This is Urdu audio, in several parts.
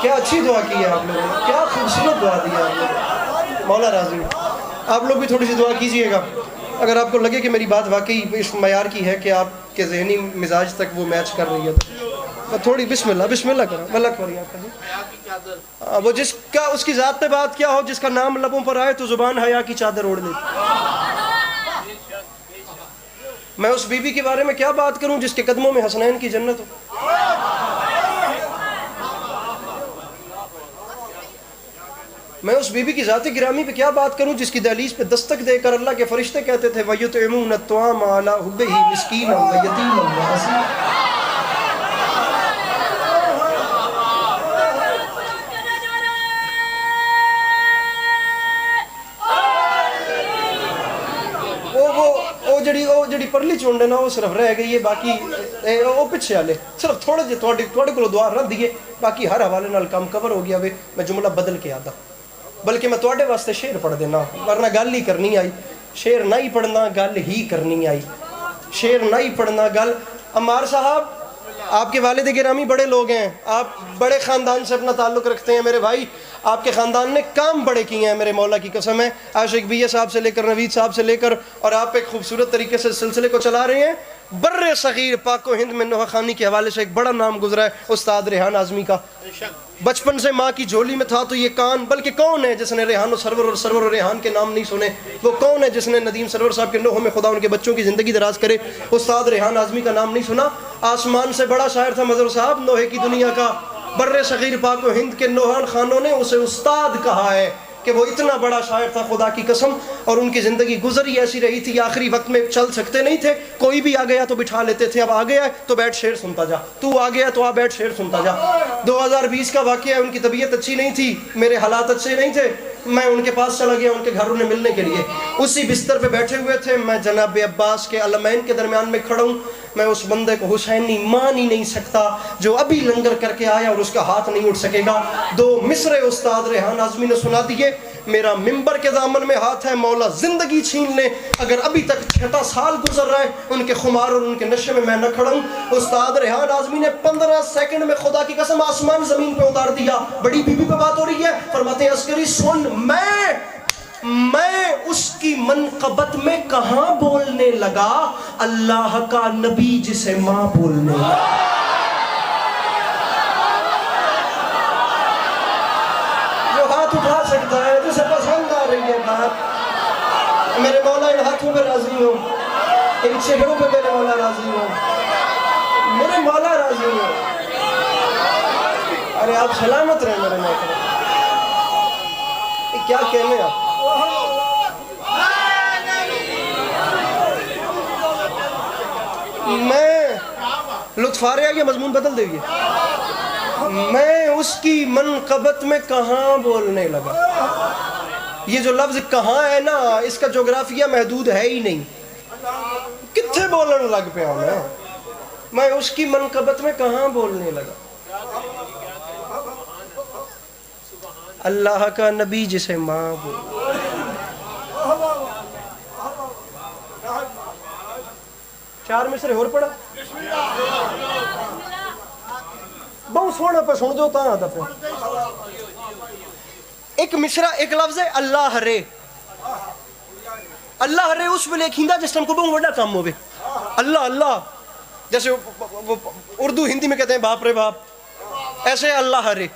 کیا اچھی دعا کی ہے آپ لوگوں نے, کیا خوبصورت دعا دی ہے آپ لوگوں نے. مولا راضی ہو. آپ لوگ بھی تھوڑی سی دعا کیجئے گا. اگر آپ کو لگے کہ میری بات واقعی اس معیار کی ہے کہ آپ کے ذہنی مزاج تک وہ میچ کر رہی ہے تو تھوڑی بسم اللہ کرو. اللہ کری آپ کا وہ جس کا اس کی ذات پہ بات کیا ہو, جس کا نام لبوں پر آئے تو زبان حیا کی چادر اوڑھ لیتی. میں اس بی بی کے بارے میں کیا بات کروں جس کے قدموں میں حسنین کی جنت ہو. میں اس بی بی کی ذات گرامی پہ کیا بات کروں جس کی دہلیز پہ دستک دے کر اللہ کے فرشتے کہتے تھے وَيُطْعِمُونَ الطَّعَامَ عَلَىٰ حُبِّهِ مِسْكِينًا وَيَتِيمًا وَأَسِيرًا. جڑی پرلی چونڈ ہے نا وہ صرف رہ گئی ہے, باقی وہ پیچھے والے صرف تھوڑے جے تھوڑے کو دعا رکھ دیے, باقی ہر حوالے نال کام کور ہو گیا. میں جملہ بدل کے آتا, بلکہ میں تواڈے واسطے شعر پڑھ دینا, ورنہ گل ہی کرنی آئی. شعر نہ ہی پڑھنا, گل ہی کرنی آئی. شعر نہ ہی پڑھنا, گل. عمار صاحب آپ کے والد گرامی بڑے لوگ ہیں, آپ بڑے خاندان سے اپنا تعلق رکھتے ہیں میرے بھائی. آپ کے خاندان نے کام بڑے کیے ہیں, میرے مولا کی قسم ہے. عاشق بی صاحب سے لے کر نوید صاحب سے لے کر, اور آپ ایک خوبصورت طریقے سے سلسلے کو چلا رہے ہیں. بر صغیر پاک و ہند میں نوحہ خانی کے حوالے سے ایک بڑا نام گزرا ہے استاد ریحان اعظمی کا. بچپن سے ماں کی جھولی میں تھا تو یہ کان, بلکہ کون ہے جس نے ریحان و سرور و ریحان کے نام نہیں سنے؟ وہ کون ہے جس نے ندیم سرور صاحب کے نوحوں میں خدا ان کے بچوں کی زندگی دراز کرے استاد ریحان اعظمی کا نام نہیں سنا؟ آسمان سے بڑا شاعر تھا مظہر صاحب, نوحے کی دنیا کا. بر صغیر پاک و ہند کے نوحان خانوں نے اسے استاد کہا ہے کہ وہ اتنا بڑا شاعر تھا خدا کی قسم. اور ان کی زندگی گزری ایسی رہی تھی, آخری وقت میں چل سکتے نہیں تھے, کوئی بھی آ گیا تو بٹھا لیتے تھے. اب آ گیا تو بیٹھ شعر سنتا جا, تو آ گیا تو آ بیٹھ شعر سنتا جا. 2020 کا واقعہ ہے, ان کی طبیعت اچھی نہیں تھی, میرے حالات اچھے نہیں تھے, میں ان کے پاس چلا گیا ان کے گھر انہیں ملنے کے لیے. اسی بستر پہ بیٹھے ہوئے تھے, میں جناب عباس کے علمین کے درمیان میں کھڑا ہوں. میں اس بندے کو حسینی مان ہی نہیں سکتا جو ابھی لنگر کر کے آیا اور اس کا ہاتھ نہیں اٹھ سکے گا. 2 مصرے استاد ریحان اعظمی نے سنا دیے. میرا ممبر کے دامن میں ہاتھ ہے, مولا زندگی چھین لے اگر ابھی تک 6 سال گزر رہا ہے ان کے خمار اور ان کے نشے میں نہ کھڑا ہوں. استاد ریحان اعظمی نے 15 سیکنڈ میں خدا کی قسم آسمان زمین پہ اتار دیا. بڑی بی بی پہ بات ہو رہی ہے, فرماتے ہیں عسکری سن, میں اس کی منقبت میں کہاں بولنے لگا, اللہ کا نبی جسے ماں بولنے لگا. جو ہاتھ اٹھا سکتا ہے, جسے پسند آ رہی ہے بات, میرے مولا ان ہاتھوں پہ راضی ہو, ان چہروں پہ میرے مولا راضی ہو, میرے مولا راضی ہو. ارے آپ سلامت رہیں میرے مولا. کیا کہنے آپ, میں لطف آ رہا ہے, یہ مضمون بدل دے گی. میں اس کی منقبت میں کہاں بولنے لگا. یہ جو لفظ کہاں ہے نا, اس کا جغرافیہ محدود ہے ہی نہیں. کتھے بولن لگ پہ ہوں میں اس کی منقبت میں کہاں بولنے لگا. اللہ کا نبی جسے ماں بول. چار مصرے اور پڑھا, بہت سونا پہ سن دو تا آتا پہ. ایک مصرہ, ایک لفظ ہے اللہ رے. اللہ رے اس ویلے کھیندا جس ٹائم کو بہت بڑا کام ہوئے. اللہ جیسے اردو ہندی میں کہتے ہیں باپ رے باپ, ایسے اللہ رے.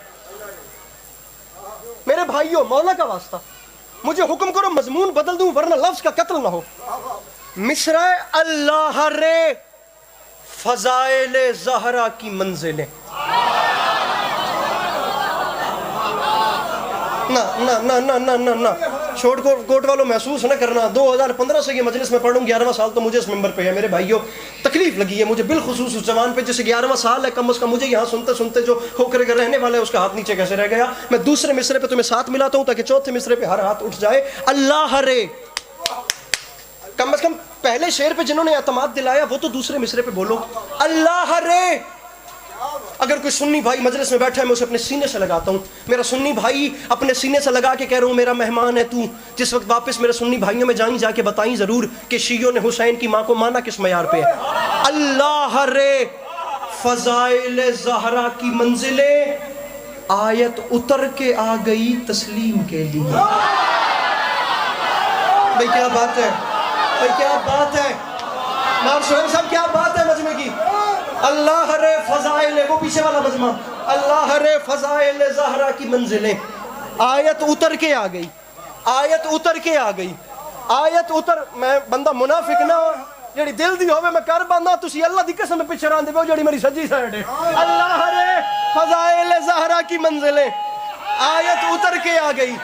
میرے بھائیوں, مولا کا واسطہ مجھے حکم کرو مضمون بدل دوں ورنہ لفظ کا قتل نہ ہو. مصرع اللہ رے فضائل زہرا کی منزلیں. نہ چھوٹ کوٹ والوں محسوس نہ کرنا. 2015 سے یہ مجلس میں پڑھوں, 11واں سال تو مجھے اس ممبر پہ ہے. میرے بھائیوں, تکلیف لگی ہے مجھے بالخصوص اس جوان پہ جسے 11واں سال ہے, کم از کم مجھے یہاں سنتے سنتے جو ہوکرے کا رہنے والا ہے اس کا ہاتھ نیچے کیسے رہ گیا. میں دوسرے مصرے پہ تمہیں ساتھ ملاتا ہوں تاکہ چوتھے مصرے پہ ہر ہاتھ اٹھ جائے. اللہ رے, کم از کم پہلے شعر پہ جنہوں نے اعتماد دلایا وہ تو دوسرے مصرے پہ بولو. اللہ رے. اگر کوئی سنی بھائی مجلس میں بیٹھا ہے, میں اسے اپنے سینے سے لگاتا ہوں. میرا سنی بھائی اپنے سینے سے لگا کے کہہ رہا ہوں میرا مہمان ہے تو. جس وقت واپس میرے سنی بھائیوں میں جا کے بتائیں ضرور کہ شیعوں نے حسین کی ماں کو مانا کس معیار پہ ہے. اللہ رے فضائل زہرا کی منزلیں آیت اتر کے آ گئی تسلیم کے لیے. بھئی کیا بات ہے، بھئی کیا بات ہے، مار سہیل صاحب کیا بات ہے مجمع کی. اللہ رے فضائل، وہ پیچھے والا مجمع، اللہ رے فضائل زہرا کی منزلیں. آیت اتر کے آ گئی، آیت اتر کے آ گئی، آیت اتر. میں بندہ منافق نہ ہو، جڑی دل دی ہوئے میں کر باندھا، تسی اللہ دی قسم میں پیچھے رہن دے، وہ جڑی میری سجی سائڈ ہے. اللہ رے فضائل زہرا کی منزلیں، آیت اتر کے آ گئی.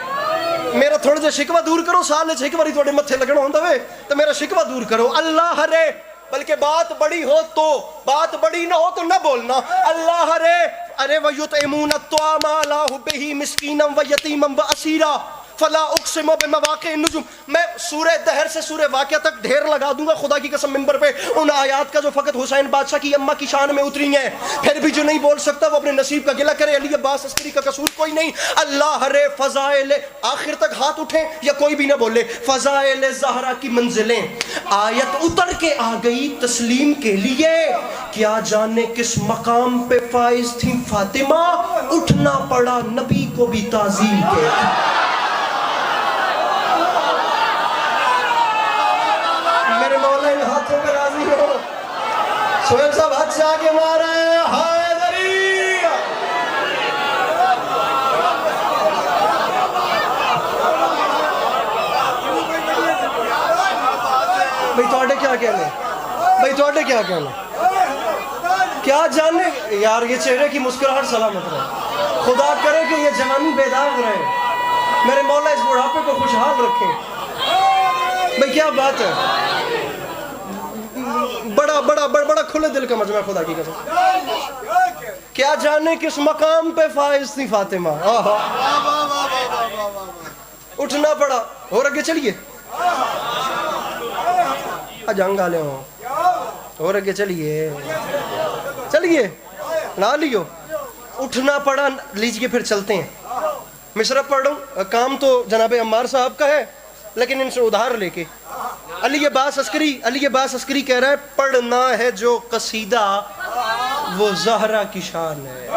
میرا تھوڑا جا شکوہ دور کرو، سال ایک باری تھوڑے متھے لگنا ہوندہ وے تو میرا شکوہ دور کرو. اللہ رے، بلکہ بات بڑی ہو تو، بات بڑی نہ ہو تو نہ بولنا. اللہ رے، ارے وَيُطْعِمُونَ الطَّعَامَ عَلَىٰ حُبِّهِ مِسْكِينًا وَيَتِيمًا وَأَسِيرًا فلا اقسم بمواقع النجوم. میں سورہ دہر سے سورہ واقعہ تک ڈھیر لگا دوں گا خدا کی قسم ممبر پہ ان آیات کا جو فقط حسین بادشاہ کی اماں کی شان میں اتری ہیں. پھر بھی جو نہیں بول سکتا وہ اپنے نصیب کا گلہ کرے، علی عباس عسکری کا قصور کوئی نہیں. اللہ رے فضائل، آخر تک ہاتھ اٹھیں یا کوئی بھی نہ بولے. فضائل زہرا کی منزلیں، آیت اتر کے آ گئی تسلیم کے لیے. کیا جانے کس مقام پہ فائز تھیں فاطمہ، اٹھنا پڑا نبی کو بھی تعظیم کے. میرے مولا ان ہاتھوں پہ راضی ہو. سہیل صاحب ہاتھ سے آگے مارے حیدری. بھئی توڑے کیا کہنے، بھئی توڑے کیا کہنے. کیا جانے یار یہ چہرے کی مسکراہٹ سلامت رہے، خدا کرے کہ یہ جوانی بیداغ رہے. میرے مولا اس بڑھاپے کو خوشحال رکھیں. بھئی کیا بات ہے، بڑا بڑا بڑا بڑا کھلے دل کا مجمع خدا کی قسم. کیا جانے کس مقام پہ فائز تھی فاطمہ. اٹھنا پڑا. اور آگے چلیے، جنگ آلے ہوں. اور آگے چلیے، چلیے لا لیو. اٹھنا پڑا، لیجئے پھر چلتے ہیں. مصرع پڑھ رہا ہوں، کام تو جناب عمار صاحب کا ہے لیکن ان سے ادھار لے کے. علی عباس عسکری کہہ رہا ہے پڑھنا ہے جو قصیدہ وہ زہرا کی شان ہے.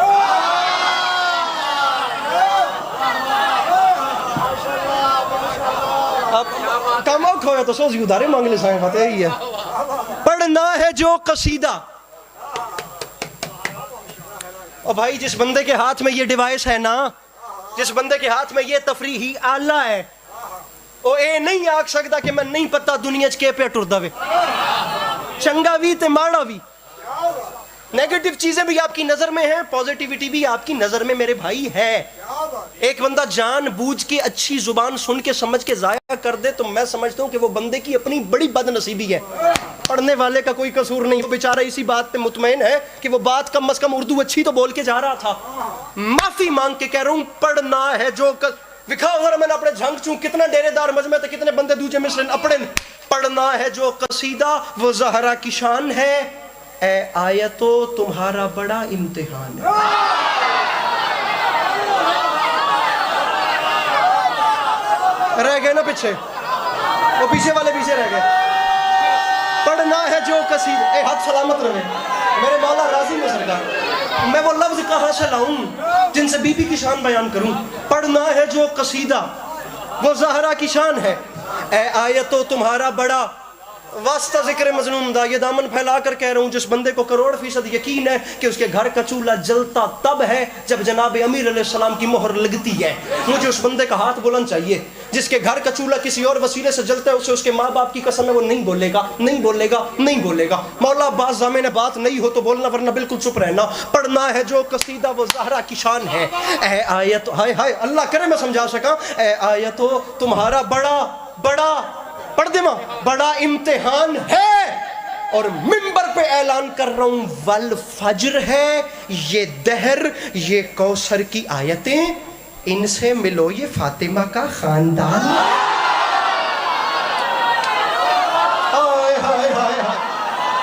اب کام آؤ کھویا تو سوزی ادھارے مانگ لے سائیں فاتح ہی ہے. پڑھنا ہے جو قصیدہ. اور بھائی جس بندے کے ہاتھ میں یہ ڈیوائس ہے نا، جس بندے کے ہاتھ میں یہ تفریحی آلہ ہے، وہ اے نہیں آکھ سکتا کہ میں نہیں پتا دنیا چکے پہ ٹردہ وے. چنگا بھی تے ماڑا بھی، نیگیٹو چیزیں بھی آپ کی نظر میں ہیں، پوزیٹیوٹی بھی آپ کی نظر میں میرے بھائی ہے. ایک بندہ جان بوجھ کے اچھی زبان سن کے سمجھ کے ضائع کر دے تو میں سمجھتا ہوں کہ وہ بندے کی اپنی بڑی بد نصیبی ہے. پڑھنے والے کا کوئی قصور نہیں. وہ بیچارہ اسی بات پہ مطمئن ہے کہ وہ بات کم از کم اردو اچھی تو بول کے جا رہا تھا. معافی مانگ کے کہہ رہا ہوں پڑھنا ہے جو وکھاؤ ذرا میں نے اپنے جھنگ چوں کتنا ڈیرے دار مجمع تھے، کتنے بندے دوجے مصر اپنے. پڑھنا ہے جو قصیدہ وہ زہرا کی شان ہے. اے آیتو تمہارا بڑا امتحان ہے. رہ گئے نا پیچھے، وہ پیچھے والے پیچھے رہ گئے. پڑھنا ہے جو قصیدہ، اے ہاتھ سلامت رہے میرے مولا راضی میں سرکار. میں وہ لفظ کہاں سے لاؤں جن سے بی بی کی شان بیان کروں. پڑھنا ہے جو قصیدہ وہ زہرا کی شان ہے. اے آیتو تمہارا بڑا واسطہ ذکر مظلوم دا. یہ دامن پھیلا کر کہہ رہا ہوں جس بندے کو کروڑ فیصد یقین ہے کہ اس کے گھر کا چولہا جلتا تب ہے جب جناب امیر علیہ السلام کی مہر لگتی ہے. مجھے اس بندے کا ہاتھ بلند چاہیے جس کے گھر کا چولہا کسی اور وسیلے سے جلتا ہے. اسے اس کے ماں باپ کی قسم ہے وہ نہیں بولے گا، نہیں بولے گا، نہیں بولے گا. مولا عباس زامن بات نہیں ہو تو بولنا ورنہ بالکل چپ رہنا. پڑھنا ہے جو قصیدہ وہ زہرا کی شان ہے. اے آیت، ہائے ہائے اللہ کرے میں سمجھا سکا. اے آیتو تمہارا بڑا بڑا پڑھ دے ماں بڑا امتحان ہے. اور منبر پہ اعلان کر رہا ہوں والفجر ہے یہ دہر، یہ کوثر کی آیتیں، ان سے ملو یہ فاطمہ کا خاندان.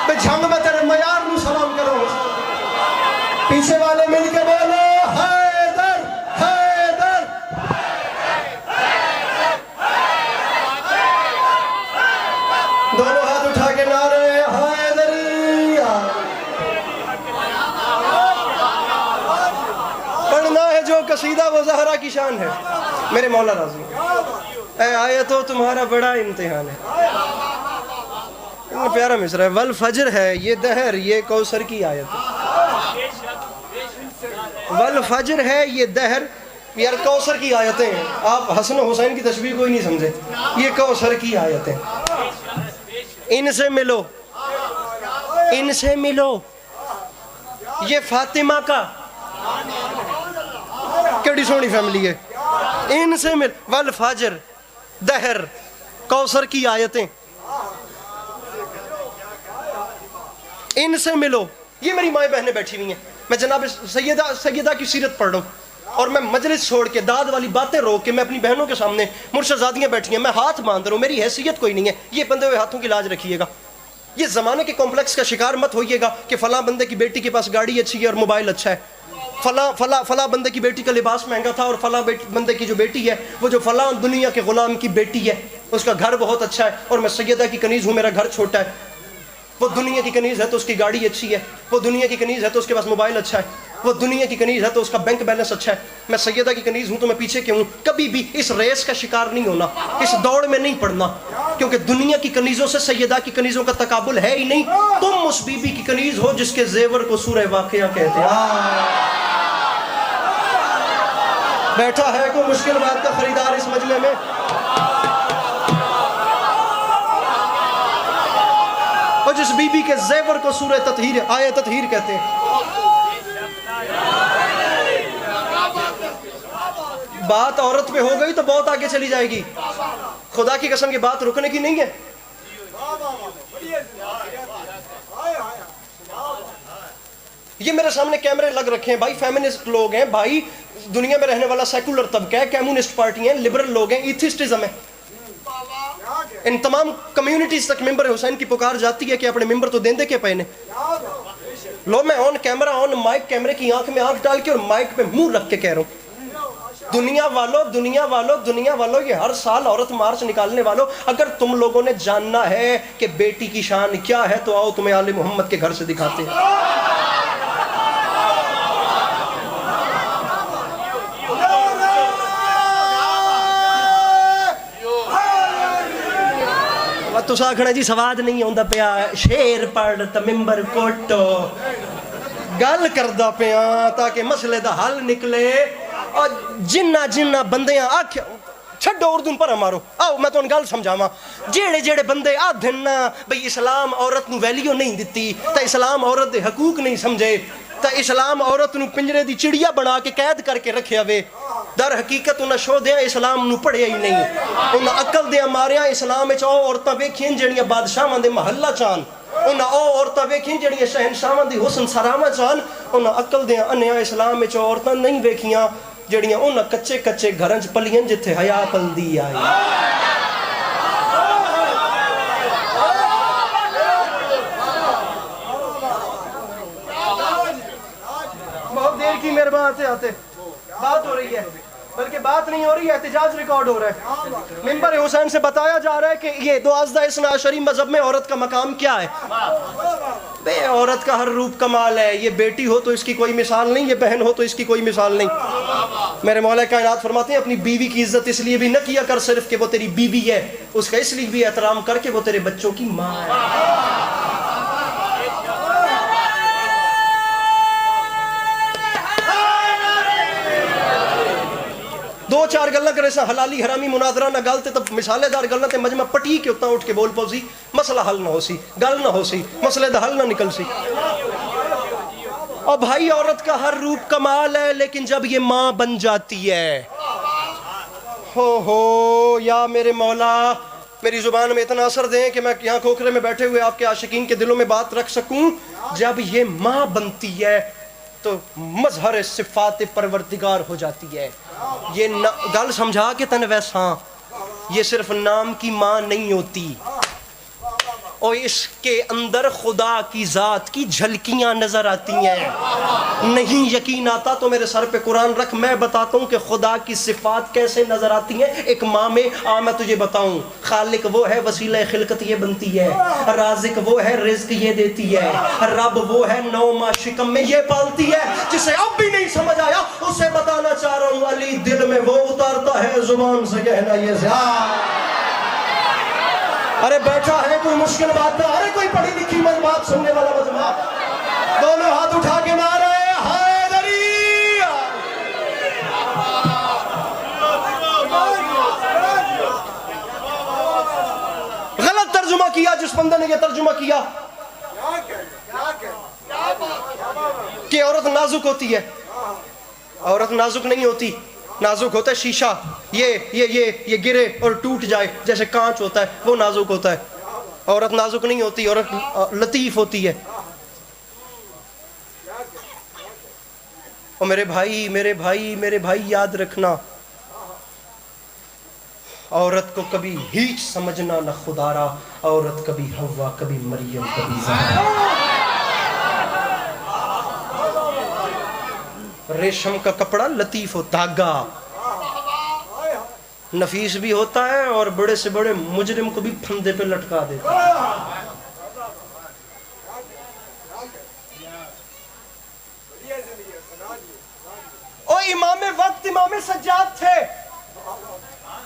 میں جھنگ میں تیرے معیار نو سلام کروں. پیچھے والے مل کے بولو حیدر حیدر. دونوں ہاتھ اٹھا کے نعرے حیدریہ. پڑھنا ہے جو قصیدہ وہ زہرا کی شان ہے. میرے مولا راضی اے آیتو تمہارا بڑا امتحان ہے. اتنا پیارا مصرع ہے. والفجر ہے یہ دہر یہ کوثر کی آیت ہے. والفجر ہے یہ دہر یار کوثر کی آیتیں ہیں. آپ حسن و حسین کی تشبیہ کوئی نہیں سمجھے. یہ کوثر کی آیتیں. ان سے ملو ان سے ملو. یہ فاطمہ کا کیڑی سونی فیملی ہے. ان سے مل والفجر دہر کوثر کی آیتیں. ان سے ملو. یہ میری مائیں بہنیں بیٹھی ہوئی ہیں. میں جناب سیدہ کی سیرت پڑھ رہا ہوں اور میں مجلس چھوڑ کے داد والی باتیں روک کے میں اپنی بہنوں کے سامنے مرشدزادیاں بیٹھی ہیں. میں ہاتھ باندھ رہا ہوں. میری حیثیت کوئی نہیں ہے. یہ بندے ہوئے ہاتھوں کی لاج رکھیے گا. یہ زمانے کے کمپلیکس کا شکار مت ہوئیے گا کہ فلاں بندے کی بیٹی کے پاس گاڑی اچھی ہے اور موبائل اچھا ہے. فلاں بندے کی بیٹی کا لباس مہنگا تھا اور فلاں بندے کی جو بیٹی ہے وہ جو فلاں دنیا کے غلام کی بیٹی ہے اس کا گھر بہت اچھا ہے اور میں سیدہ کی کنیز ہوں, میرا گھر چھوٹا ہے. وہ دنیا کی کنیز ہے تو اس کی گاڑی اچھی ہے. وہ دنیا کی کنیز ہے تو اس کے پاس موبائل اچھا ہے. وہ دنیا کی کنیز ہے تو اس کا بینک بیلنس اچھا ہے. میں سیدہ کی کنیز ہوں تو میں پیچھے کیوں ہوں. کبھی بھی اس ریس کا شکار نہیں ہونا, اس دوڑ میں نہیں پڑنا, کیونکہ دنیا کی کنیزوں سے سیدہ کی کنیزوں کا تقابل ہے ہی نہیں. تم اس بی بی کی کنیز ہو جس کے زیور کو سورہ واقعہ کہتے ہیں. بیٹھا ہے کوئی مشکل بات کا خریدار اس مجلے میں؟ اور جس بی بی کے زیور کو سورہ تطہیر آیت تطہیر کہتے ہیں. بات عورت پہ ہو گئی تو بہت آگے چلی جائے گی. خدا کی قسم کی بات رکنے کی نہیں ہے. یہ میرے سامنے کیمرے لگ رکھے ہیں بھائی. فیمنسٹ لوگ ہیں بھائی, دنیا میں رہنے والا سیکولر طبقہ ہے, کمیونسٹ پارٹی ہیں, لبرل لوگ ہیں, ایتھسٹزم ہے. ان تمام کمیونٹیز تک ممبر حسین کی پکار جاتی ہے کہ اپنے ممبر تو دیں دے کے پہنے. لو میں آن کیمرہ آن مائک کیمرے کی آنکھ میں آنکھ ڈال کے اور مائک پہ منہ رکھ کے کہہ رہا ہوں, دنیا والوں یہ ہر سال عورت مارچ نکالنے والوں, اگر تم لوگوں نے جاننا ہے کہ بیٹی کی شان کیا ہے تو آؤ تمہیں آل محمد کے گھر سے دکھاتے ہیں. تو آخنا جی سواد نہیں آتا پیا, شیر پڑھ تو ممبر کوٹو, گل کردا پیا تاکہ مسئلے دا حل نکلے. اور جنہ بندیاں آکھیا چھڈو اردو پر مارو, آؤ میں تمہیں گل سمجھاواں. جیڑے بندے آدھن نا بھئی اسلام عورت نو ویلیو نہیں دتی, تا اسلام عورت دے حقوق نہیں سمجھے, تا اسلام عورت نو پنجرے دی چڑیا بنا کے قید کر کے رکھیا وے, در حقیقت انہاں شو دیاں اسلام نو پڑھیا ہی نہیں. انہاں عقل دیاں ماریاں اسلام وچ او عورتاں ویکھیں جڑیاں بادشاہاں دے محلہ چان, انہاں او عورتاں ویکھیں جڑیاں شہنشاہاں دی حسن سراواں چان, انہاں عقل دیاں انہیاں اسلام وچ عورتاں نہیں ویکھیاں جڑیاں انہاں کچے گھراں چ پلیاں جتھے حیا پلدی آئی. بہت دیر کی میرے بات سے آتے بات ہو رہی ہے, بلکہ بات نہیں ہو رہی ہے, احتجاج ریکارڈ ہو رہا ہے. ممبر حسین سے بتایا جا رہا ہے کہ یہ 12 عشری مذہب میں عورت کا مقام کیا ہے. بے عورت کا ہر روپ کمال ہے. یہ بیٹی ہو تو اس کی کوئی مثال نہیں, یہ بہن ہو تو اس کی کوئی مثال نہیں. میرے مولا کائنات فرماتے ہیں اپنی بیوی کی عزت اس لیے بھی نہ کیا کر صرف کہ وہ تیری بیوی ہے, اس کا اس لیے بھی احترام کر کے وہ تیرے بچوں کی ماں ہے. دو چار گلاں کرے سا حلالی حرامی مناظرہ نہ گلتے تب مثالے دار گلاں تے مجمع پٹی کے اتنا اٹھ کے بول پو سی, مسئلہ حل نہ ہو سی, گل نہ ہو سی, مسئلے دا حل نہ نکل سی. اور بھائی عورت کا ہر روپ کمال ہے, لیکن جب یہ ماں بن جاتی ہے, ہو یا میرے مولا میری زبان میں اتنا اثر دیں کہ میں یہاں کھوکھرے میں بیٹھے ہوئے آپ کے عاشقین کے دلوں میں بات رکھ سکوں. جب یہ ماں بنتی ہے تو مظہر صفات پروردگار ہو جاتی ہے. یہ گل سمجھا کے تن ویسا, یہ صرف نام کی ماں نہیں ہوتی. اور اس کے اندر خدا کی ذات کی جھلکیاں نظر آتی ہیں. نہیں یقین آتا تو میرے سر پہ قرآن رکھ, میں بتاتا ہوں کہ خدا کی صفات کیسے نظر آتی ہیں ایک ماں میں. میں تجھے بتاؤں, خالق وہ ہے وسیلہ خلقت یہ بنتی ہے, رازق وہ ہے رزق یہ دیتی ہے, رب وہ ہے نو ماہ شکم میں یہ پالتی ہے. جسے اب بھی نہیں سمجھ آیا اسے بتانا چاہ رہا ہوں, علی دل میں وہ اتارتا ہے زبان سے کہنا یہ زیادہ. ارے بیٹھا ہے کوئی مشکل بات نہ, ارے کوئی پڑھی لکھی من بات سننے والا مجمع, دونوں ہاتھ اٹھا کے مارے حیدری. غلط ترجمہ کیا جس بندے نے یہ ترجمہ کیا کہ عورت نازک ہوتی ہے. عورت نازک نہیں ہوتی, نازک ہوتا ہے شیشہ, یہ گرے اور ٹوٹ جائے جیسے کانچ ہوتا ہے وہ نازک ہوتا ہے. عورت نازک نہیں ہوتی, عورت لطیف ہوتی ہے. اور میرے بھائی یاد رکھنا, عورت کو کبھی ہیچ سمجھنا نہ خدارا. عورت کبھی حوا کبھی مریم کبھی زہرا. ریشم کا کپڑا لطیف ہو, دھاگا نفیس بھی ہوتا ہے اور بڑے سے بڑے مجرم کو بھی پھندے پہ لٹکا دیتا ہے. او امام وقت امام سجاد تھے,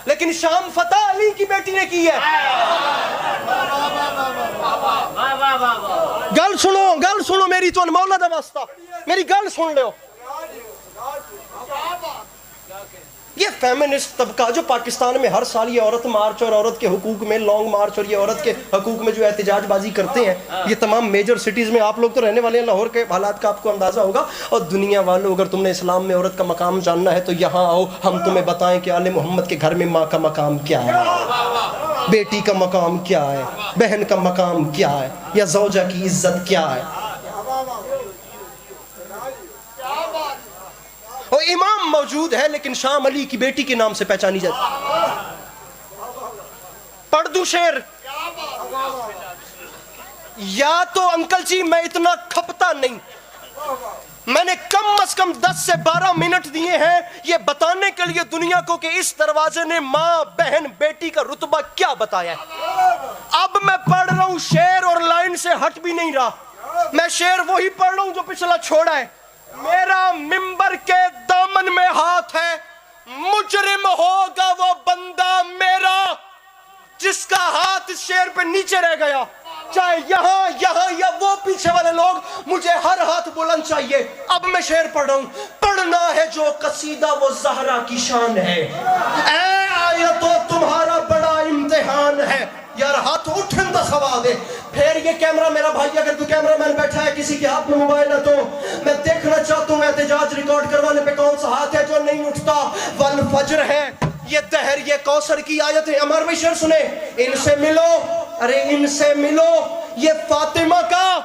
لیکن شام فتح علی کی بیٹی نے کی ہے. گل سنو میری تو مولا دا واسطہ, میری گل سن لو. یہ فیمنسٹ طبقہ جو پاکستان میں ہر سال یہ عورت مارچ اور عورت کے حقوق میں لانگ مارچ اور یہ عورت کے حقوق میں جو احتجاج بازی کرتے ہیں, یہ تمام میجر سٹیز میں, آپ لوگ تو رہنے والے ہیں لاہور کے حالات کا آپ کو اندازہ ہوگا. اور دنیا والوں اگر تم نے اسلام میں عورت کا مقام جاننا ہے تو یہاں آؤ, ہم تمہیں بتائیں کہ آل محمد کے گھر میں ماں کا مقام کیا ہے, بیٹی کا مقام کیا ہے, بہن کا مقام کیا ہے, یا زوجہ کی عزت کیا ہے. اور امام موجود ہے لیکن شام علی کی بیٹی کے نام سے پہچانی جاتی. پڑھ دوں شعر, یا تو انکل جی میں اتنا کھپتا نہیں, میں نے کم از کم 10 سے 12 منٹ دیے ہیں یہ بتانے کے لیے دنیا کو کہ اس دروازے نے ماں بہن بیٹی کا رتبہ کیا بتایا ہے. اب میں پڑھ رہا ہوں شعر اور لائن سے ہٹ بھی نہیں رہا, میں شعر وہی پڑھ رہا ہوں جو پچھلا چھوڑا ہے. میرا منبر کے دامن میں ہاتھ ہے, مجرم ہوگا وہ بندہ میرا جس کا ہاتھ اس شعر پہ نیچے رہ گیا. چاہے یہاں یا وہ پیچھے والے لوگ, مجھے ہر ہاتھ بلند چاہیے. اب میں شعر پڑھ رہا ہوں, پڑھنا ہے جو قصیدہ وہ زہرا کی شان ہے. اے آیتو تمہارا بڑا امتحان ہے. یار ہاتھ اٹھن دا سوال دے. پھر یہ کیمرہ میرا بھائی, اگر کوئی کیمرہ مین بیٹھا ہے کسی کے ہاتھ میں موبائل ہے تو میں دیکھنا چاہتا ہوں احتجاج ریکارڈ کروانے پہ کون سا ہاتھ ہے جو نہیں اٹھتا. والفجر ہے, یہ دہر, یہ کوثر کی آیت ہے. عمر بھائی شعر سنے, ان سے ملو, ارے ان سے ملو, یہ فاطمہ کا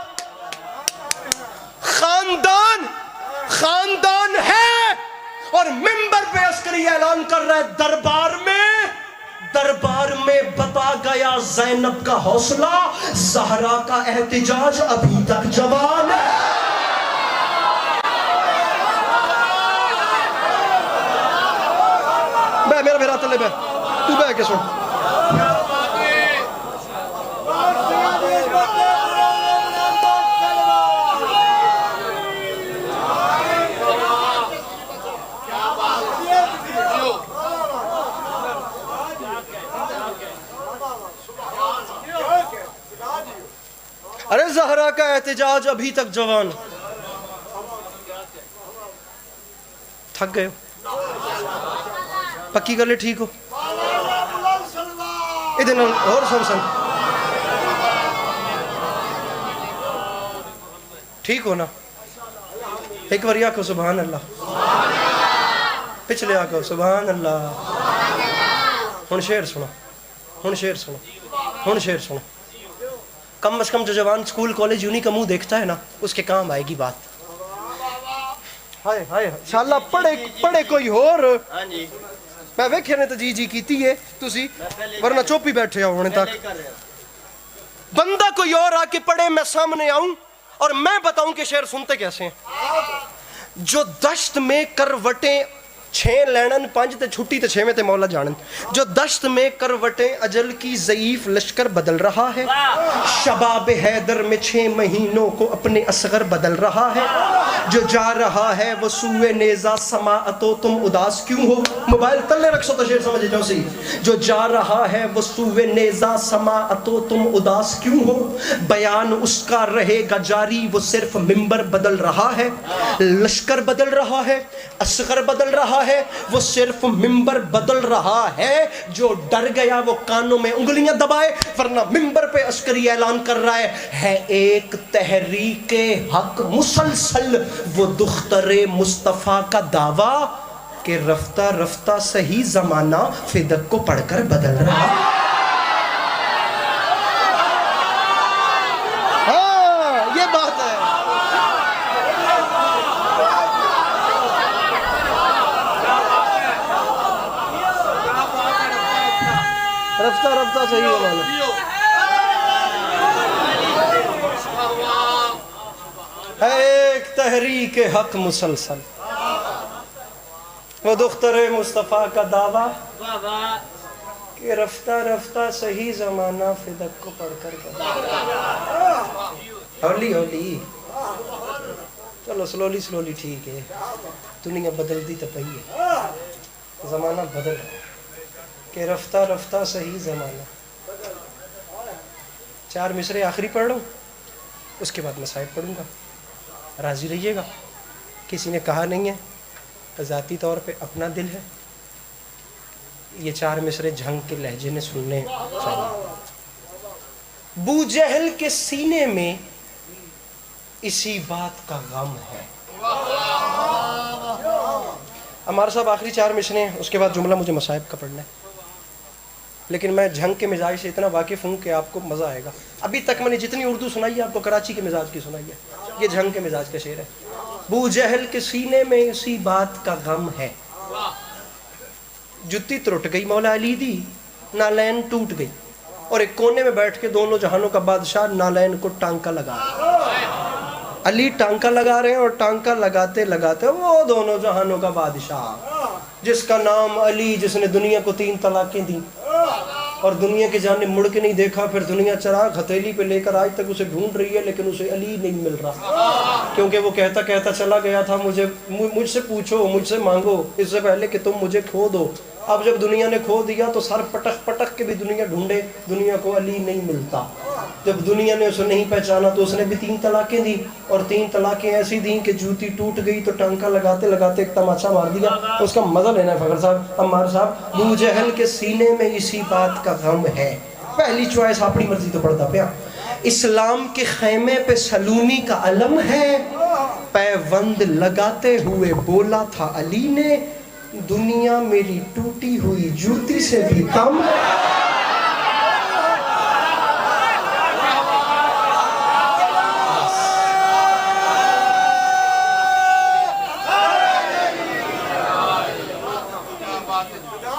خاندان ہے. اور منبر پہ عسکری اعلان کر رہا ہے دربار میں بتا گیا زینب کا حوصلہ, زہرا کا احتجاج ابھی تک جوان ہے. میرا میرا طلب ہے, تو بہ کے سن. ارے زہرا کا احتجاج ابھی تک جوان. تھک گئے ہو, پکی گلے ٹھیک ہو, ادھر اور سن ٹھیک ہو نا. ایک بار آکھو سبحان اللہ, پچھلے آکھو سبحان اللہ. ہن شعر سنو. کم از کم جو جوان سکول کالج یونی کا منہ دیکھتا ہے نا اس کے کام آئے گی بات. ہائے ہائے انشاءاللہ پڑھے کوئی اور. میں ویکھے نے تو جی کیتی ہے تسی, ورنہ چوپ ہی بیٹھے ہو ہونے تک. بندہ کوئی اور آ کے پڑھے، میں سامنے آؤں اور میں بتاؤں کہ شعر سنتے کیسے ہیں. جو دشت میں کروٹیں 6 لینن 5 تے چھٹی تے 6 میں تے مولا جانن. جو دشت میں کروٹیں اجل کی ضعیف لشکر بدل رہا ہے. شباب حیدر میں 6 مہینوں کو اپنے اصغر بدل رہا ہے. جو جا رہا ہے وہ سوئے نیزہ سماعتو تم اداس کیوں ہو. موبائل تلے رکھ سو تو شعر سمجھے جاؤ سی. جو جا رہا ہے وہ سوئے نیزہ سماعتو تم اداس کیوں ہو. بیان اس کا رہے گا جاری، وہ صرف منبر بدل رہا ہے. لشکر بدل رہا ہے، اصغر بدل رہا ہے، وہ صرف منبر بدل رہا ہے. جو ڈر گیا وہ کانوں میں انگلیاں دبائے، ورنہ منبر پہ عسکری اعلان کر رہا ہے ایک تحریک حق مسلسل وہ دختر مصطفیٰ کا دعویٰ کہ رفتہ رفتہ صحیح زمانہ فدق کو پڑھ کر بدل رہا. ہاں یہ بات ہے. رفتہ رفتہ صحیح زمانہ. ایک تحریک حق مسلسل وہ دختر مصطفیٰ کا دعویٰ کہ رفتہ رفتہ صحیح زمانہ فدق کو پڑھ کر ہولی ہولی. چلو سلولی ٹھیک ہے. دنیا بدلتی تو پئی ہے، زمانہ بدل رہا ہے کہ رفتہ رفتہ صحیح زمانہ. 4 مصرے آخری پڑھ لوں، اس کے بعد مصائب پڑھوں گا. راضی رہیے گا. کسی نے کہا نہیں ہے، ذاتی طور پہ اپنا دل ہے. یہ 4 مصرے جھنگ کے لہجے میں سننے چاہیے. بو جہل کے سینے میں اسی بات کا غم ہے. عمار صاحب آخری 4 مصرے ہیں، اس کے بعد جملہ مجھے مصائب کا پڑھنا ہے. لیکن میں جھنگ کے مزاج سے اتنا واقف ہوں کہ آپ کو مزہ آئے گا. ابھی تک میں نے جتنی اردو سنائی ہے آپ کو کراچی کے مزاج کی سنائی ہے. یہ جھنگ کے مزاج کا شعر ہے. بو جہل کے سینے میں اسی بات کا غم ہے. جتی ترٹ گئی مولا علی دی، نالین ٹوٹ گئی، اور ایک کونے میں بیٹھ کے دونوں جہانوں کا بادشاہ نالین کو ٹانکا لگا رہا ہے. علی ٹانکا لگا رہے ہیں اور ٹانکا لگاتے لگاتے وہ دونوں جہانوں کا بادشاہ جس کا نام علی، جس نے دنیا کو 3 طلاقیں دیں اور دنیا کی جانب مڑ کے نہیں دیکھا. پھر دنیا چراغ ہتھیلی پہ لے کر آج تک اسے ڈھونڈ رہی ہے لیکن اسے علی نہیں مل رہا، کیونکہ وہ کہتا کہتا چلا گیا تھا مجھ سے پوچھو، مجھ سے مانگو اس سے پہلے کہ تم مجھے کھو دو. اب جب دنیا نے کھو دیا تو سر پٹک پٹک کے بھی دنیا ڈھونڈے، دنیا کو علی نہیں ملتا. جب دنیا نے اسے نہیں پہچانا تو اس نے بھی 3 طلاقیں دی، اور 3 طلاقیں ایسی دیں کہ جوتی ٹوٹ گئی تو ٹانکا لگاتے لگاتے ایک تماچا مار دیا. اس کا مزہ لینا ہے فخر صاحب، عمار صاحب. بو جہل کے سینے میں اسی بات کا غم ہے. پہلی چوائس اپنی مرضی تو پڑھتا پیا. اسلام کے خیمے پہ سلونی کا علم ہے، پیوند لگاتے ہوئے بولا تھا علی نے دنیا میری ٹوٹی ہوئی جوتی سے بھی کم.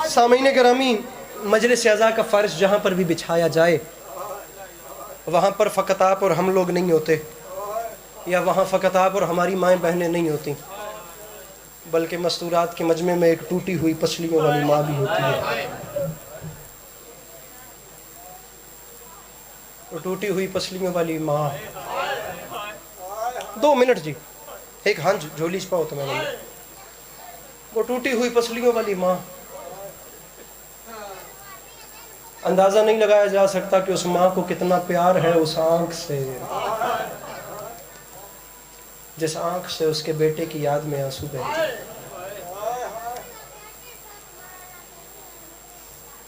سامعین گرامی، مجلس اعزا کا فرش جہاں پر بھی بچھایا جائے وہاں پر فقط آپ اور ہم لوگ نہیں ہوتے، یا وہاں فقط آپ اور ہماری مائیں بہنیں نہیں ہوتی، بلکہ مستورات کے مجمع میں ایک ٹوٹی ہوئی پسلیوں والی ماں بھی ہوتی ہے. وہ ٹوٹی ہوئی پسلیوں والی ماں. 2 منٹ جی، ایک ہنج جھولی چپاؤ تو میں نے. وہ ٹوٹی ہوئی پسلیوں والی ماں، اندازہ نہیں لگایا جا سکتا کہ اس ماں کو کتنا پیار ہے اس آنکھ سے جس آنکھ سے اس کے بیٹے کی یاد میں آنسو بہتے.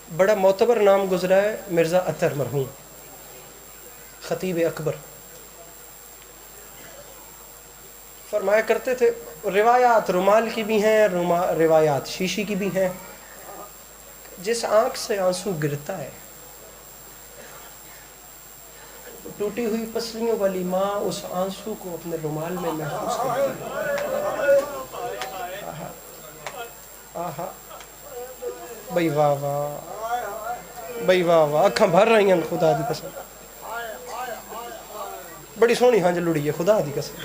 بڑا معتبر نام گزرا ہے مرزا اطہر مرحوم، خطیب اکبر. فرمایا کرتے تھے، روایات رومال کی بھی ہیں، روایات شیشی کی بھی ہیں، جس آنکھ سے آنسو گرتا ہے ٹوٹی ہوئی پسلیوں والی ماں اس آنسو کو اپنے رومال میں محفوظ کرتی ہے. آہا بھئی واہ واہ، بھئی واہ واہ، اکھاں بھر رہی ہیں خدا دی قسم. بڑی سونی ہاں جلوڑی ہے خدا دی قسم.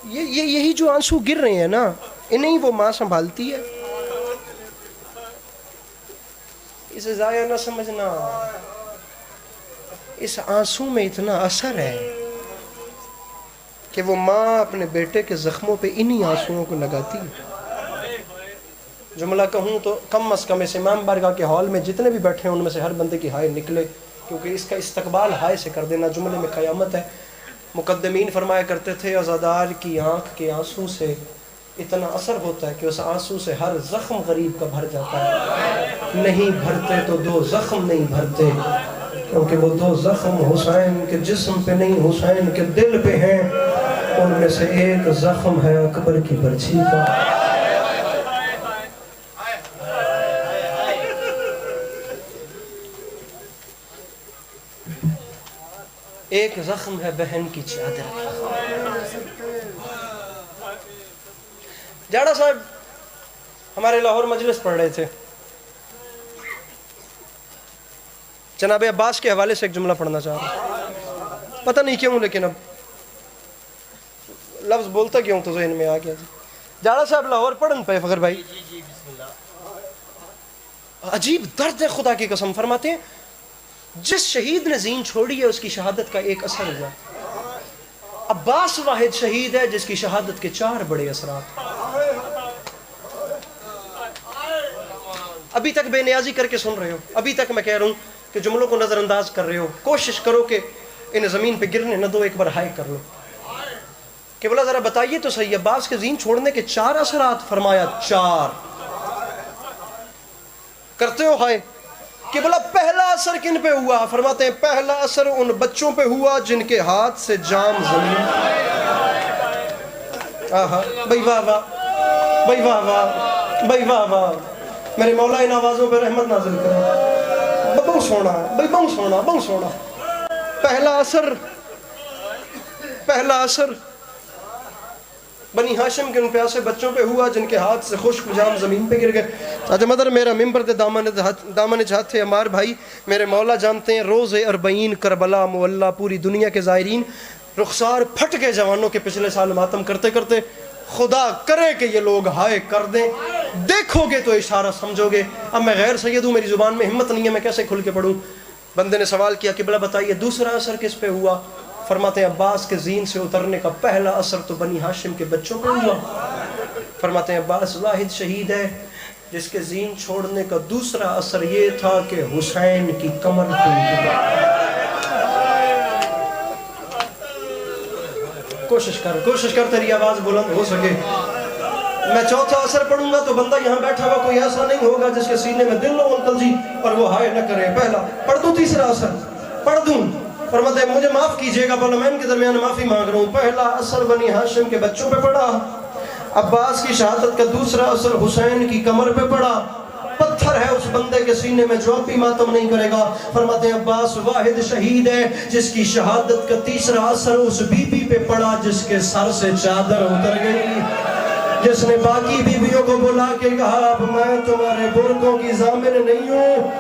یہی جو آنسو گر رہے ہیں نا انہیں وہ ماں سنبھالتی ہے. اسے ضائع نہ سمجھنا. اس آنسو میں اتنا اثر ہے کہ وہ ماں اپنے بیٹے کے زخموں پہ انہی آنسوؤں کو لگاتی ہے. جملہ کہوں تو کم از کم اس امام بارگاہ کے ہال میں جتنے بھی بیٹھے ہیں ان میں سے ہر بندے کی ہائے نکلے, کیونکہ اس کا استقبال ہائے سے کر دینا جملے میں قیامت ہے. مقدمین فرمایا کرتے تھے عزادار کی آنکھ کے آنسو سے اتنا اثر ہوتا ہے کہ اس آنسو سے ہر زخم غریب کا بھر جاتا ہے. نہیں بھرتے تو دو زخم نہیں بھرتے, کیونکہ وہ دو زخم حسین کے جسم پہ نہیں حسین کے دل پہ ہیں. ان میں سے ایک زخم ہے اکبر کی برچھی کا, ایک زخم ہے بہن کی چادر کا. جاڑا صاحب ہمارے لاہور مجلس پڑھ رہے تھے, جناب عباس کے حوالے سے ایک جملہ پڑھنا چاہ رہا ہوں, پتہ نہیں کیوں لیکن اب لفظ بولتا کیوں تو ذہن میں آ گیا. جاڑا صاحب لاہور پڑھن پہ فخر بھائی, عجیب درد ہے خدا کی قسم. فرماتے ہیں جس شہید نے زین چھوڑی ہے اس کی شہادت کا ایک اثر ہوا. عباس واحد شہید ہے جس کی شہادت کے 4 بڑے اثرات. ابھی تک بے نیازی کر کے سن رہے ہو, ابھی تک میں کہہ رہا ہوں کہ جملوں کو نظر انداز کر رہے ہو. کوشش کرو کہ انہیں زمین پہ گرنے نہ دو, ایک بار ہائے کر لو کہ بولا ذرا بتائیے تو صحیح, عباس کے زین چھوڑنے کے 4 اثرات. فرمایا 4 کرتے ہو ہائے کہ بولا پہلا اثر کن پہ ہوا؟ فرماتے ہیں پہلا اثر ان بچوں پہ ہوا جن کے ہاتھ سے جام زمین. آہا بھائی واہ واہ, بھائی واہ واہ, بھائی واہ واہ. میرے مولا ان آوازوں پہ رحمت نازل کرے. بہت سونا ہے بھائی, بہت سونا, بہت سونا. پہلا اثر بنی ہاشم کے ان پیاسے بچوں پہ ہوا جن کے ہاتھ سے خشک جام زمین پہ گر گئے. آج مدر میرا ممبر دے دامن چاہتے عمار بھائی, میرے مولا جانتے ہیں روز 40 کربلا مولا پوری دنیا کے زائرین رخسار پھٹ کے جوانوں کے پچھلے سال ماتم کرتے کرتے. خدا کرے کہ یہ لوگ ہائے کر دیں, دیکھو گے تو اشارہ سمجھو گے. اب میں غیر سید ہوں, میری زبان میں ہمت نہیں ہے, میں کیسے کھل کے پڑھوں. بندے نے سوال کیا کہ بلا بتائیے دوسرا اثر کس پہ ہوا؟ فرماتے ہیں عباس کے زین سے اترنے کا پہلا اثر تو بنی ہاشم کے بچوں پہ ہوا. فرماتے ہیں عباس واحد شہید ہے جس کے زین چھوڑنے کا دوسرا اثر یہ تھا کہ حسین کی کمر ٹوٹ. کوشش کر تیری آواز بلند ہو سکے. میں چوتھا اثر پڑھوں گا تو بندہ یہاں بیٹھا ہوا کوئی ایسا نہیں ہوگا جس کے سینے میں دل ہو انکل جی اور وہ ہائے نہ کرے. پہلا پڑھ دوں, تیسرا اثر پڑھ دوں. فرماتے ہیں مجھے معاف کیجئے گا, پارلیمنٹ کے درمیان معافی مانگ رہا ہوں. پہلا اثر بنی ہاشم کے بچوں پہ پڑا, عباس کی شہادت کا دوسرا اثر حسین کی کمر پہ پڑا. پتھر ہے اس بندے کے سینے میں جو اب بھی ماتم نہیں کرے گا. فرماتے ہیں عباس واحد شہید ہے جس کی شہادت کا تیسرا اثر اس بی بی پہ پڑا جس کے سر سے چادر اتر گئی, جس نے باقی بیویوں کو بلا کے کہا اب میں تمہارے برقوں کی ضامن نہیں ہوں,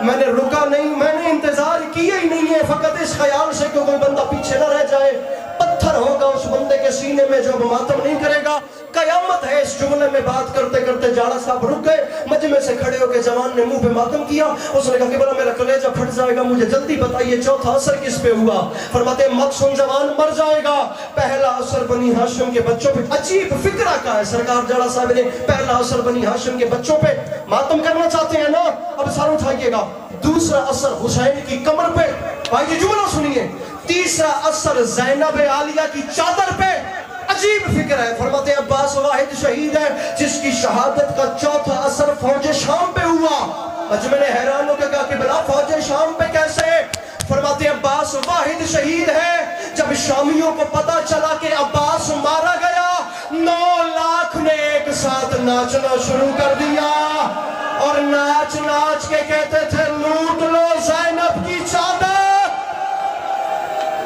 میں نے رکا نہیں, میں نے انتظار کیا ہی نہیں ہے فقط اس خیال سے کہ کوئی بندہ پیچھے نہ رہ جائے. پتھر ہوگا اس بندے کے سینے میں جو ماتم نہیں کرے گا. قیامت ہے. اس جملے میں بات کرتے کرتے جاڑا صاحب رک گئے, مجمع سے کھڑے ہو کے جوان نے منہ پہ ماتم کیا. اس نے کہا کہ بلا میرا کلیجہ پھٹ جائے گا, مجھے جلدی بتائیے چوتھا اثر کس پہ ہوا؟ فرماتے ہیں مت سن جوان مر جائے گا. پہلا اثر بنی ہاشم کے بچوں پہ. عجیب فکرہ کا ہے, سرکار جاڑا صاحب نے پہلا اثر بنی ہاشم کے بچوں پہ ماتم کرنا چاہتے ہیں نا, اب سر اٹھائیے گا. دوسرا اثر حسین کی کمر پہ, بھائی جی جملہ سنیے. تیسرا اثر زینب عالیہ کی چادر پہ. عجیب فکر ہے. فرماتے ہیں عباس واحد شہید ہے جس کی شہادت کا چوتھا اثر فوج شام پہ ہوا. مجمع نے حیران ہو کے کہا کہ بلا فوج شام پہ کیسے؟ فرماتے ہیں عباس واحد شہید ہے جب شامیوں کو پتا چلا کہ عباس مارا گیا, 9 لاکھ نے ایک ساتھ ناچنا شروع کر دیا اور ناچ ناچ کے کہتے تھے لوٹ لو زینب کی چادر.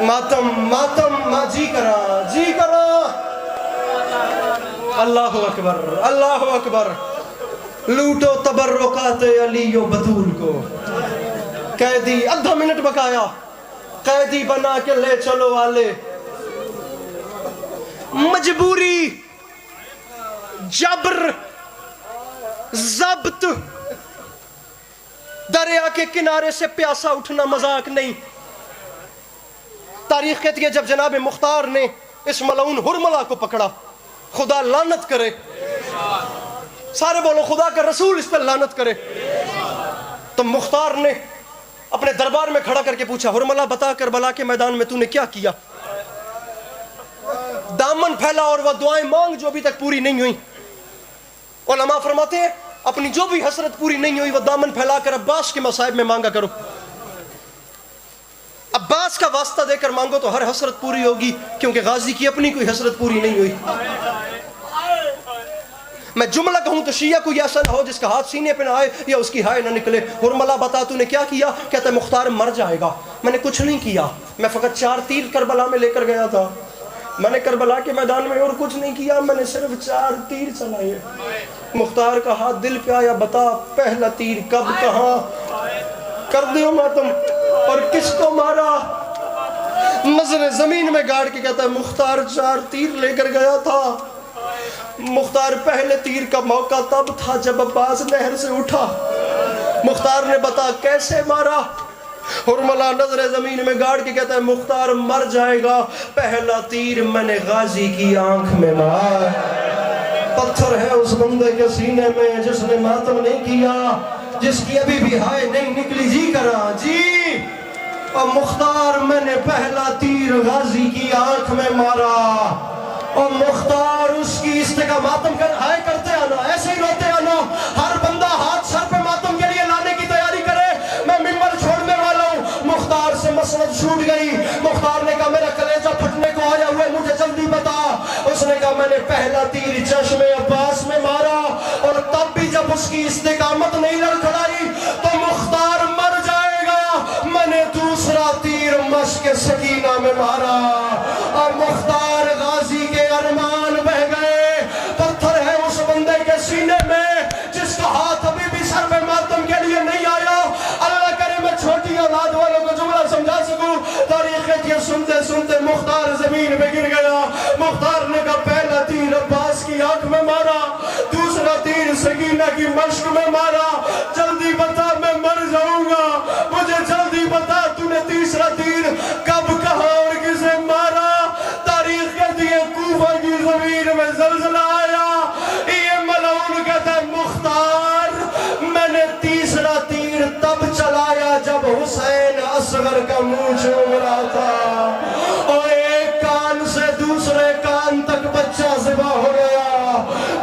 ماتم ماتم جی کرا. اللہ اکبر, اللہ اکبر. لوٹو تبرکات علی و بطول کو. قیدی آدھا منٹ بکایا، قیدی بنا کے لے چلو والے، مجبوری، جبر، ضبط، دریا کے کنارے سے پیاسا اٹھنا مذاق نہیں۔ تاریخ کہتی ہے جب جناب مختار نے اس ملعون ہرملہ کو پکڑا، خدا لعنت کرے، سارے بولو خدا کا رسول اس پر لعنت کرے، تو مختار نے اپنے دربار میں کھڑا کر کے پوچھا، ہرملہ بتا کربلا کے میدان میں تو نے کیا کیا؟ دامن پھیلا اور وہ دعائیں مانگ جو ابھی تک پوری نہیں ہوئی۔ علماء فرماتے ہیں اپنی جو بھی حسرت پوری نہیں ہوئی وہ دامن پھیلا کر عباس کے مصائب میں مانگا کرو، عباس کا واسطہ دے کر مانگو تو ہر حسرت پوری ہوگی، کیونکہ غازی کی اپنی کوئی حسرت پوری نہیں ہوئی۔ میں جملہ کہوں تو شیعہ کوئی ایسا نہ ہو جس کا ہاتھ سینے پہ نہ آئے یا اس کی ہائے نہ نکلے۔ ہرملہ بتا تو نے کیا کیا؟ کہتا ہے مختار مر جائے گا۔ میں نے کچھ نہیں کیا، میں فقط 4 تیر کربلا میں لے کر گیا تھا، میں نے کربلا کے میدان میں اور کچھ نہیں کیا، میں نے صرف 4 تیر چلائے۔ مختار کا ہاتھ دل پہ آیا، بتا پہلا تیر کب کہاں کر دیو ماتم اور کس کو مارا؟ نظر زمین میں گاڑ کے کہتا ہے مختار 4 تیر لے کر گیا تھا، مختار پہلے تیر کا موقع تب تھا جب عباس نہر سے اٹھا، مختار نے بتا کیسے مارا؟ ہرملہ نظر زمین میں گاڑ کے کہتا ہے مختار مر جائے گا، پہلا تیر میں نے غازی کی آنکھ میں مارا۔ پتھر ہے اس بندے کے سینے میں جس نے ماتم نہیں کیا، جس کی ابھی بھی ہائے نہیں نکلی جی کرا جی، اور مختار میں نے پہلا تیر غازی کی آنکھ میں مارا، اور مختار اس کی استقامت ماتم کر ہائے کرتے آنا، ایسے ہی روتے آنا، ہر بندہ ہاتھ سر پہ ماتم کے لیے لانے کی تیاری کرے۔ میں ممبر چھوڑنے والا ہوں، مختار سے مسند چھوٹ گئی، مختار نے کہا میرا کلیجہ پھٹنے کو آیا ہوئے مجھے جلدی بتا۔ اس نے کہا میں نے پہلا تیر چشم عباس میں مارا، اور تب بھی جب اس کی استقامت نہیں لڑکھڑائی تو مختار مر جائے گا، میں نے دوسرا تیر مشق سکینہ میں مارا، اور مختار غازی کے ارمان بہ گئے۔ پتھر ہے اس بندے کے سینے میں جس کا ہاتھ ابھی بھی سر پہ ماتم کے لیے نہیں آیا۔ اللہ کرے میں چھوٹی اولاد والوں کو جملہ سمجھا سکوں۔ تاریخ یہ سنتے سنتے مختار زمین پہ گر گیا۔ مختار نے کہا پہلا تیر عباس کی آنکھ میں مارا، دوسرا تیر سکینہ کی مشق میں مارا، جلدی بتا میں مر جاؤں گا، مجھے جلدی بتا تو نے تیسرا تیر کب کہاں اور کسے مارا؟ تاریخ کہتی ہے کوفہ کی زمین میں زلزلہ آیا، یہ ملعون کہتا ہے مختار میں نے تیسرا تیر تب چلایا جب حسین اصغر کا منہ چوم رہا تھا، اور ایک کان سے دوسرے کان تک بچہ ذبح ہو گیا۔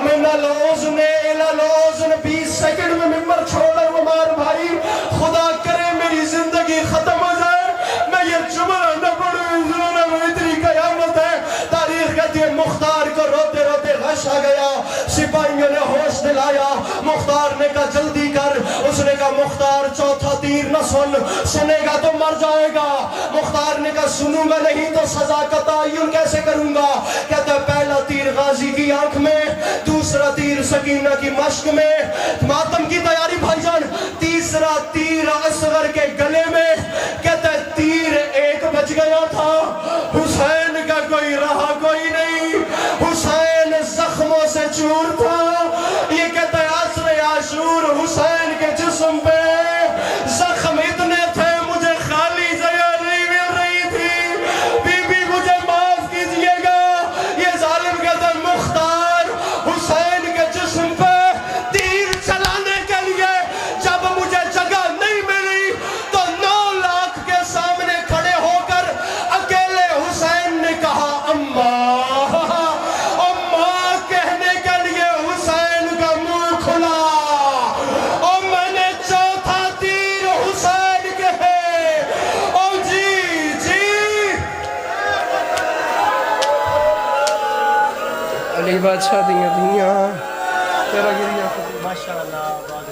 من الحزن الی الحزن 20 سیکنڈ میں ممبر چھوڑا عمر بھائی، خدا کرے میری زندگی ختم ہو جائے میں یہ جملہ نہ پڑھوں، زونہ میں اتنی قیامت ہے۔ تاریخ کہتی ہے مختار کو روتے روتے غش آ گیا، سپاہیوں نے ہوش دلایا، مختار نے کہا جلدی کر۔ اس نے کہا مختار چوتھا تیر نہ سنے گا تو مر جائے گا۔ مختار نے کہا سنوں گا نہیں تو سزا کا تعین کیسے کروں گا؟ کہتا ہے پہلا تیر غازی کی آنکھ میں، دوسرا تیر سکینہ کی مشق میں، ماتم کی تیاری بھائی جان، تیسرا تیر اصغر کے گلے میں۔ کہتا ہے تیر ایک بچ گیا تھا، حسین کا کوئی رہا کوئی نہیں، حسین زخموں سے چور تھا۔ یہ کہتا ہے عصر عاشور حسین کے جسم پہ زخم اتنے تھے مجھے خالی جگہ نہیں مل رہی تھی، بی بی مجھے معاف کیجئے گا۔ یہ ظالم کہتا ہے مختار حسین کے جسم پہ تیر چلانے کے لیے جب مجھے جگہ نہیں ملی تو 9 لاکھ کے سامنے کھڑے ہو کر اکیلے حسین نے کہا اماں، اماں کہنے کے لیے حسین کا منہ کھلا، اور میں نے چوتھا تیر حسین کے ہے، اور جی جی علی بادشاہ دیا تیرا گریا ماشاءاللہ۔